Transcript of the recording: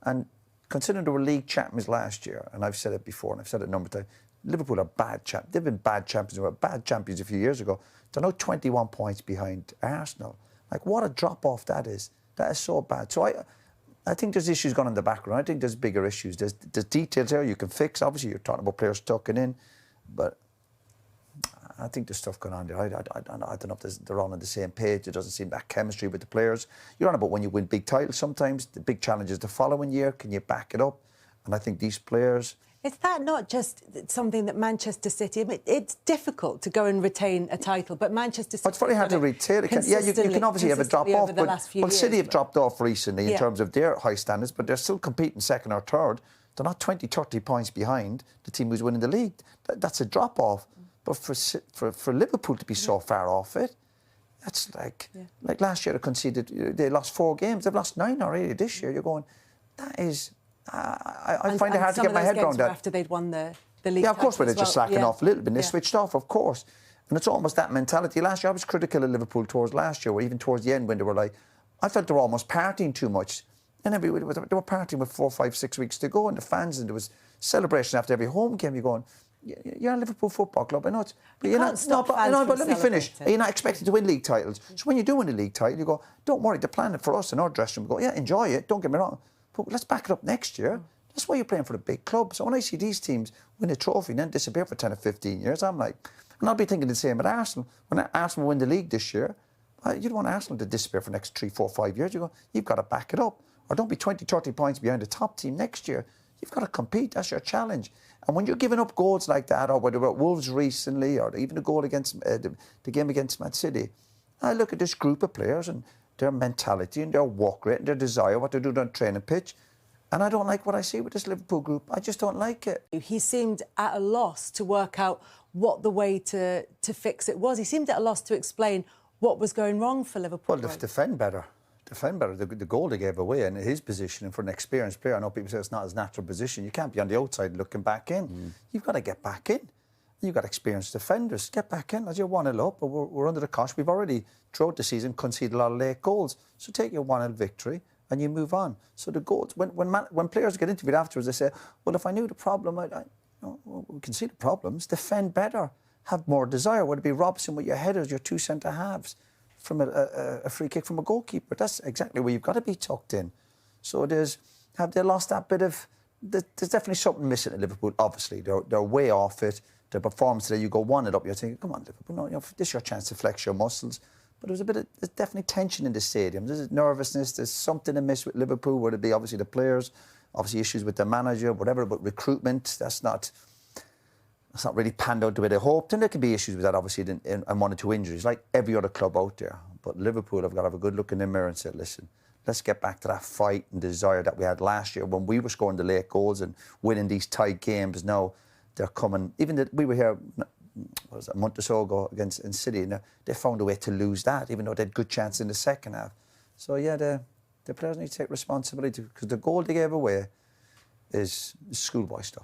And considering they were league champions last year, and I've said it before, and I've said it a number of times, Liverpool are bad champions. They've been bad champions. They were bad champions a few years ago. They're now 21 points behind Arsenal. Like, what a drop-off that is. That is so bad. So I think there's issues going on in the background. I think there's bigger issues. There's details there you can fix. Obviously, you're talking about players tucking in, but I think there's stuff going on there. I don't know if they're all on the same page. There doesn't seem that chemistry with the players. You're on about when you win big titles sometimes. The big challenge is the following year. Can you back it up? And I think these players... Is that not just something that Manchester City... I mean, it's difficult to go and retain a title, but Manchester City... It's very hard to retain. Yeah, you can obviously have a drop-off, but City have dropped off recently in terms of their high standards, but they're still competing second or third. They're not 20, 30 points behind the team who's winning the league. That's a drop-off. But for Liverpool to be so far off it, that's like last year they conceded, they lost 4 games. They've lost 9 already this year. You're going, that is... I find it hard to get my head around that. After they'd won the league. Yeah, of course, but they're just slacking off a little bit. They switched off, of course. And it's almost that mentality. Last year, I was critical of Liverpool towards last year, or even towards the end when they were like, I felt they were almost partying too much. And they were partying with 4, 5, 6 weeks to go, and the fans, and there was celebration after every home game. You're going, you're a Liverpool Football Club, I know it's... But you're not, but let me finish. You're not expected to win league titles. So when you do win a league title, you go, don't worry, they're planning for us in our dressing room. We go, yeah, enjoy it, don't get me wrong. But let's back it up next year. That's why you're playing for the big club. So when I see these teams win a trophy and then disappear for 10 or 15 years, I'm like... And I'll be thinking the same at Arsenal. When Arsenal win the league this year, you don't want Arsenal to disappear for the next 3, 4, 5 years. You go, you've got to back it up. Or don't be 20, 30 points behind the top team next year. You've got to compete. That's your challenge. And when you're giving up goals like that, or whether it Wolves recently, or even the goal against the game against Man City, I look at this group of players and their mentality and their work rate and their desire, what they do on the training pitch. And I don't like what I see with this Liverpool group. I just don't like it. He seemed at a loss to work out what the way to fix it was. He seemed at a loss to explain what was going wrong for Liverpool. Well, defend better. Defend better. The goal they gave away in his position, and for an experienced player, I know people say it's not his natural position. You can't be on the outside looking back in. You've got to get back in. You've got experienced defenders. Get back in. As you're 1-0 up, but we're under the cosh. We've already, throughout the season, conceded a lot of late goals. So take your 1-0 victory and you move on. So the goals, when players get interviewed afterwards, they say, well, if I knew the problem, we can see the problems. Defend better. Have more desire. Whether it be Robson with your headers, your 2 centre-halves, from a free kick from a goalkeeper. That's exactly where you've got to be tucked in. So have they lost that bit of... There's definitely something missing at Liverpool, obviously. They're way off it. Their performance today, you go 1-0 up, you're thinking, come on, Liverpool, no, this is your chance to flex your muscles. But there's definitely tension in the stadium. There's nervousness. There's something amiss with Liverpool, whether it be obviously the players, obviously issues with the manager, whatever, but recruitment, that's not really panned out the way they hoped. And there can be issues with that, obviously, and 1 or 2 injuries, like every other club out there. But Liverpool have got to have a good look in the mirror and say, listen, let's get back to that fight and desire that we had last year when we were scoring the late goals and winning these tight games. Now they're coming... Even we were here... What was it, a month or so ago against City, and they found a way to lose that, even though they had good chance in the second half. So, yeah, the players need to take responsibility because the goal they gave away is schoolboy stuff.